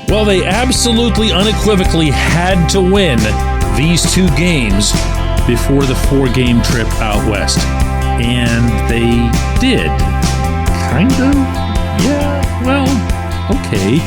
Well, they absolutely unequivocally had to win these two games before the 4-game trip out west. And they did. Kind of? Yeah, well, okay.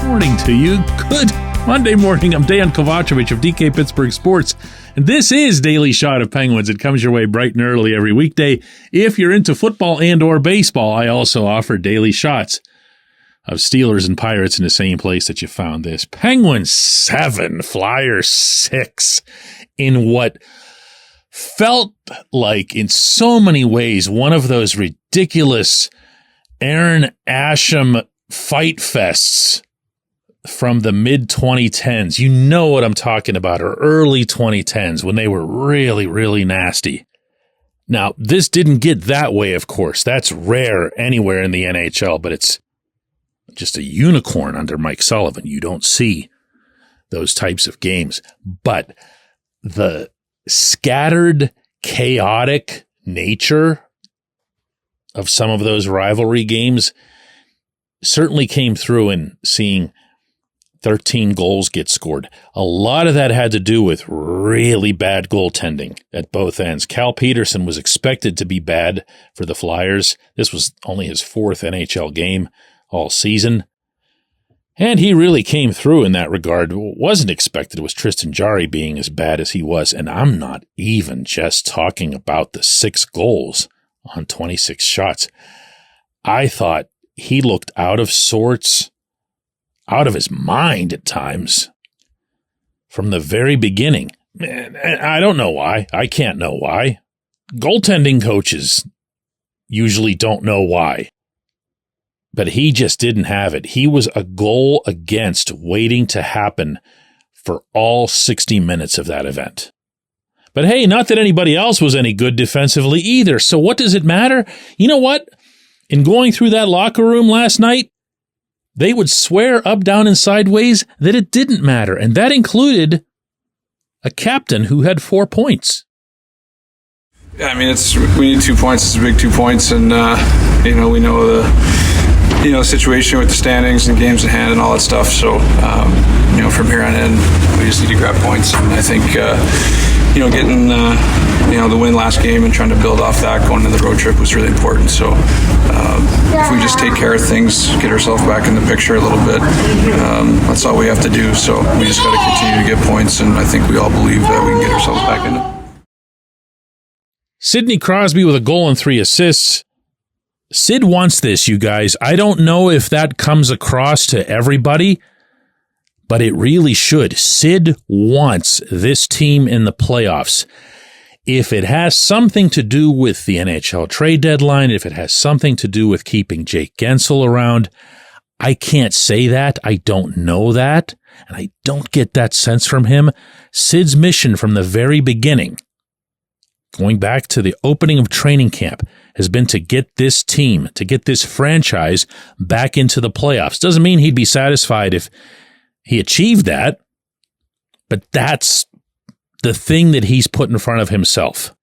Morning to you. Good Monday morning. I'm Dejan Kovacevic of DK Pittsburgh Sports. And this is Daily Shot of Penguins. It comes your way bright and early every weekday. If you're into football and or baseball, I also offer daily shots of Steelers and Pirates in the same place that you found this. Penguins 7, Flyers 6 in what felt like, in so many ways, one of those ridiculous Aaron Asham fight fests from the mid-2010s. You know what I'm talking about, or early 2010s, when they were really, really nasty. Now, this didn't get that way, of course. That's rare anywhere in the NHL, but it's just a unicorn under Mike Sullivan. You don't see those types of games. But the scattered, chaotic nature of some of those rivalry games certainly came through in seeing 13 goals get scored. A lot of that had to do with really bad goaltending at both ends. Cal Peterson was expected to be bad for the Flyers. This was only his 4th NHL game all season. And he really came through in that regard. What wasn't expected was Tristan Jarry being as bad as he was. And I'm not even just talking about the 6 goals on 26 shots. I thought he looked out of sorts, out of his mind at times from the very beginning. And I don't know why. I can't know why. Goaltending coaches usually don't know why. But he just didn't have it. He was a goal against waiting to happen for all 60 minutes of that event. But hey, not that anybody else was any good defensively either. So what does it matter? You know what? In going through that locker room last night, they would swear up, down, and sideways that it didn't matter. And that included a captain who had 4 points. Yeah, I mean, we need 2 points. It's a big 2 points. And, we know the situation with the standings and games at hand and all that stuff. So, from here on in, we just need to grab points. And I think, getting, the win last game and trying to build off that going into the road trip was really important. So, if we just take care of things, get ourselves back in the picture a little bit, that's all we have to do. So, we just got to continue to get points, and I think we all believe that we can get ourselves back in it. Sidney Crosby with a goal and 3 assists. Sid wants this, you guys. I don't know if that comes across to everybody, but it really should. Sid wants this team in the playoffs. If it has something to do with the NHL trade deadline, if it has something to do with keeping Jake Gensel around, I can't say that. I don't know that, and I don't get that sense from him. Sid's mission from the very beginning, going back to the opening of training camp, has been to get this team, to get this franchise back into the playoffs. Doesn't mean he'd be satisfied if he achieved that, but that's the thing that he's put in front of himself.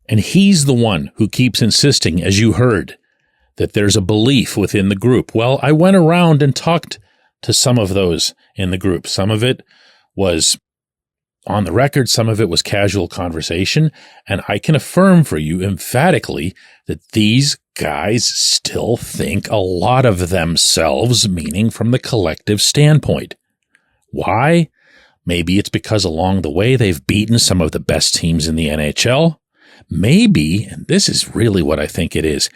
And he's the one who keeps insisting, as you heard, that there's a belief within the group. Well, I went around and talked to some of those in the group. Some of it was on the record, some of it was casual conversation, and I can affirm for you emphatically that these guys still think a lot of themselves, meaning from the collective standpoint. Why? Maybe it's because along the way they've beaten some of the best teams in the NHL. Maybe, and this is really what I think it is,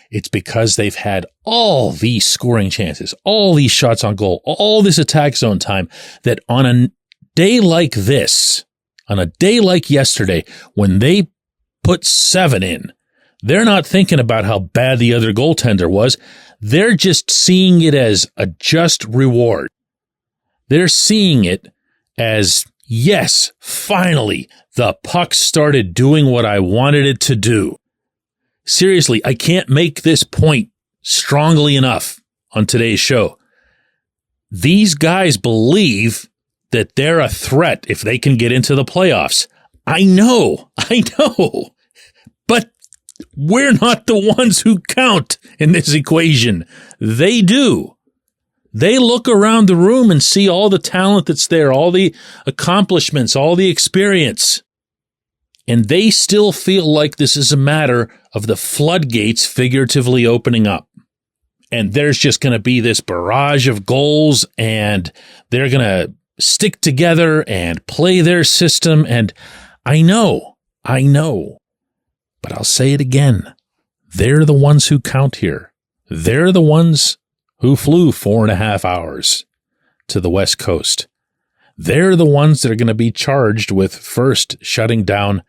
it's because they've had all these scoring chances, all these shots on goal, all this attack zone time, that on a day like this, on a day like yesterday, when they put 7 in, they're not thinking about how bad the other goaltender was. They're just seeing it as a just reward. They're seeing it as, yes, finally, the puck started doing what I wanted it to do. Seriously, I can't make this point strongly enough on today's show. These guys believe that they're a threat if they can get into the playoffs. I know. But we're not the ones who count in this equation. They do. They look around the room and see all the talent that's there, all the accomplishments, all the experience. And they still feel like this is a matter of the floodgates figuratively opening up. And there's just going to be this barrage of goals, and they're going to stick together and play their system. And I know, but I'll say it again. They're the ones who count here. They're the ones who flew 4.5 hours to the West Coast. They're the ones that are going to be charged with first shutting down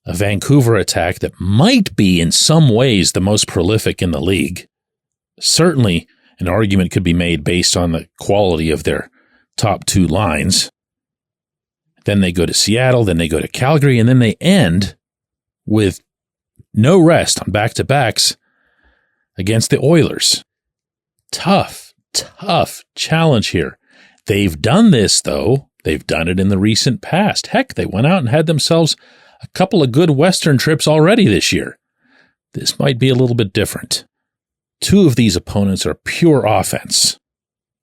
a Vancouver attack that might be in some ways the most prolific in the league. Certainly, an argument could be made based on the quality of their top two lines. Then they go to Seattle, then they go to Calgary, and then they end with no rest on back-to-backs against the Oilers. Tough challenge here. They've done this, though. They've done it in the recent past. Heck, they went out and had themselves a couple of good Western trips already this year. This might be a little bit different. Two of these opponents are pure offense.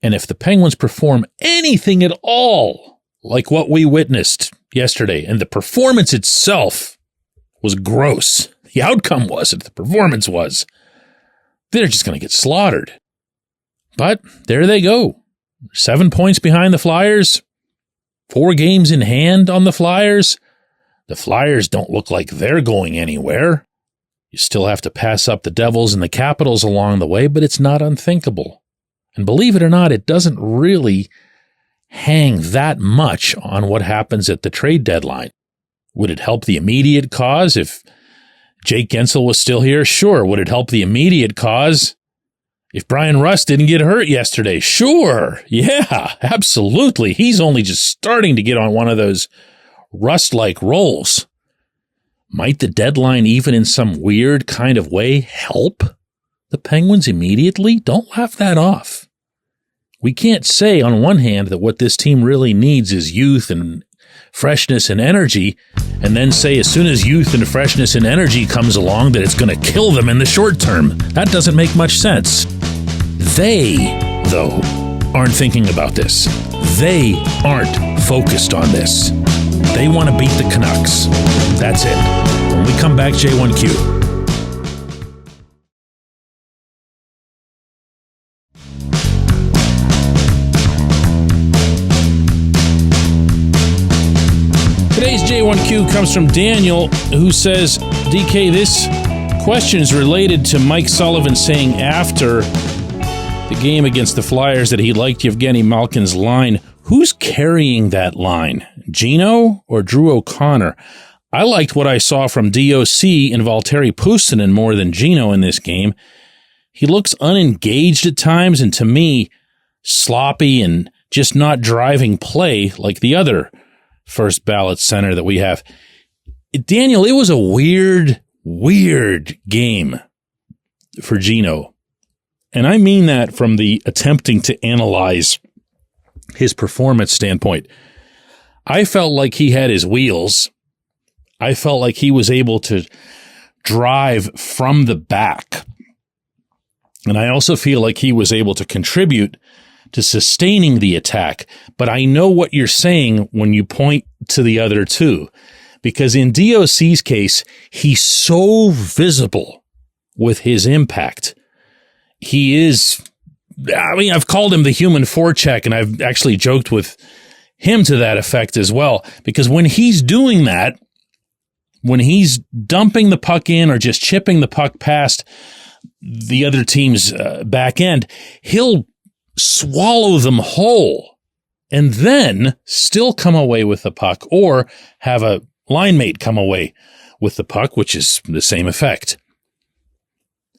And if the Penguins perform anything at all like what we witnessed yesterday, and the performance itself was gross, the outcome wasn't, the performance was, they're just going to get slaughtered. But there they go. 7 points behind the Flyers. 4 games in hand on the Flyers. The Flyers don't look like they're going anywhere. You still have to pass up the Devils and the Capitals along the way, but it's not unthinkable. And believe it or not, it doesn't really hang that much on what happens at the trade deadline. Would it help the immediate cause if Jake Gensel was still here? Sure. Would it help the immediate cause if Brian Rust didn't get hurt yesterday? Sure. Yeah, absolutely. He's only just starting to get on one of those Rust-like rolls. Might the deadline, even in some weird kind of way, help the Penguins immediately? Don't laugh that off. We can't say on one hand that what this team really needs is youth and freshness and energy, and then say as soon as youth and freshness and energy comes along that it's going to kill them in the short term. That doesn't make much sense. They, though, aren't thinking about this. They aren't focused on this. They want to beat the Canucks. That's it. When we come back, J1Q. Today's J1Q comes from Daniel, who says, DK, this question is related to Mike Sullivan saying after the game against the Flyers that he liked Evgeny Malkin's line. Who's carrying that line? Gino or Drew O'Connor? I liked what I saw from DOC and Valtteri Puustinen more than Gino in this game. He looks unengaged at times and, to me, sloppy and just not driving play like the other first ballot center that we have. Daniel, it was a weird game for Gino. And I mean that from the attempting to analyze his performance standpoint. I felt like he had his wheels. I felt like he was able to drive from the back. And I also feel like he was able to contribute to sustaining the attack. But I know what you're saying when you point to the other two, because in DOC's case, he's so visible with his impact. He is, I mean, I've called him the human forecheck, and I've actually joked with him to that effect as well, because when he's doing that, when he's dumping the puck in or just chipping the puck past the other team's back end, he'll swallow them whole and then still come away with the puck, or have a line mate come away with the puck, which is the same effect.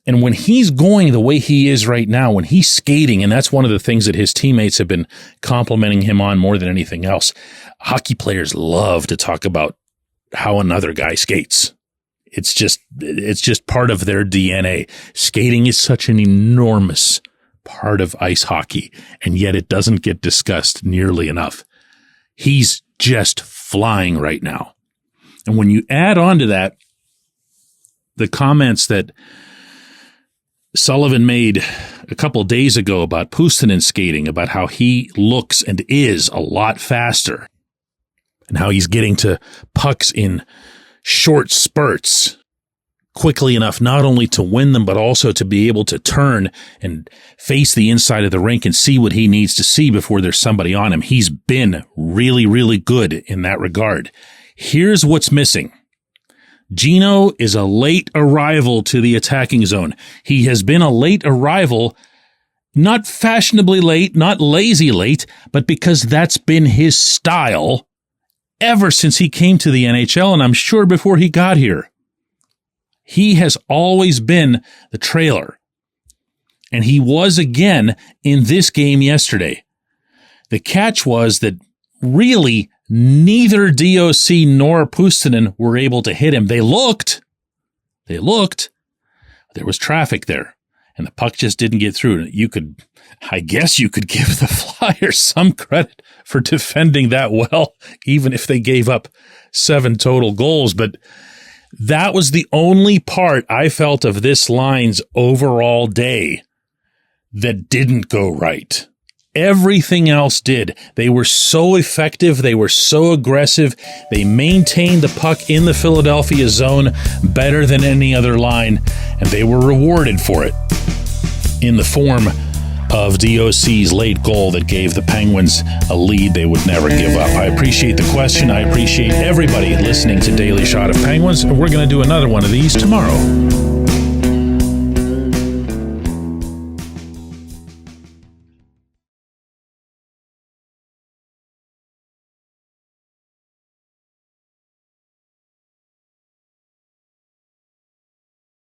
And when he's going the way he is right now, when he's skating, and that's one of the things that his teammates have been complimenting him on more than anything else. Hockey players love to talk about how another guy skates. It's just part of their DNA. Skating is such an enormous part of ice hockey, and yet it doesn't get discussed nearly enough. He's just flying right now. And when you add on to that the comments that Sullivan made a couple days ago about Pustinen's skating, about how he looks and is a lot faster, and how he's getting to pucks in short spurts quickly enough not only to win them, but also to be able to turn and face the inside of the rink and see what he needs to see before there's somebody on him. He's been really, really good in that regard. Here's what's missing. Gino is a late arrival to the attacking zone. He has been a late arrival, not fashionably late, not lazy late, but because that's been his style ever since he came to the NHL, and I'm sure before he got here. He has always been the trailer. And he was again in this game yesterday. The catch was that really neither DOC nor Pustinen were able to hit him. They looked. There was traffic there, and the puck just didn't get through. I guess you could give the Flyers some credit for defending that well, even if they gave up 7 total goals. But that was the only part I felt of this line's overall day that didn't go right. Everything else did. They were so effective. They were so aggressive. They maintained the puck in the Philadelphia zone better than any other line, and they were rewarded for it in the form of DOC's late goal that gave the Penguins a lead they would never give up. I appreciate the question. I appreciate everybody listening to Daily Shot of Penguins, and we're going to do another one of these tomorrow.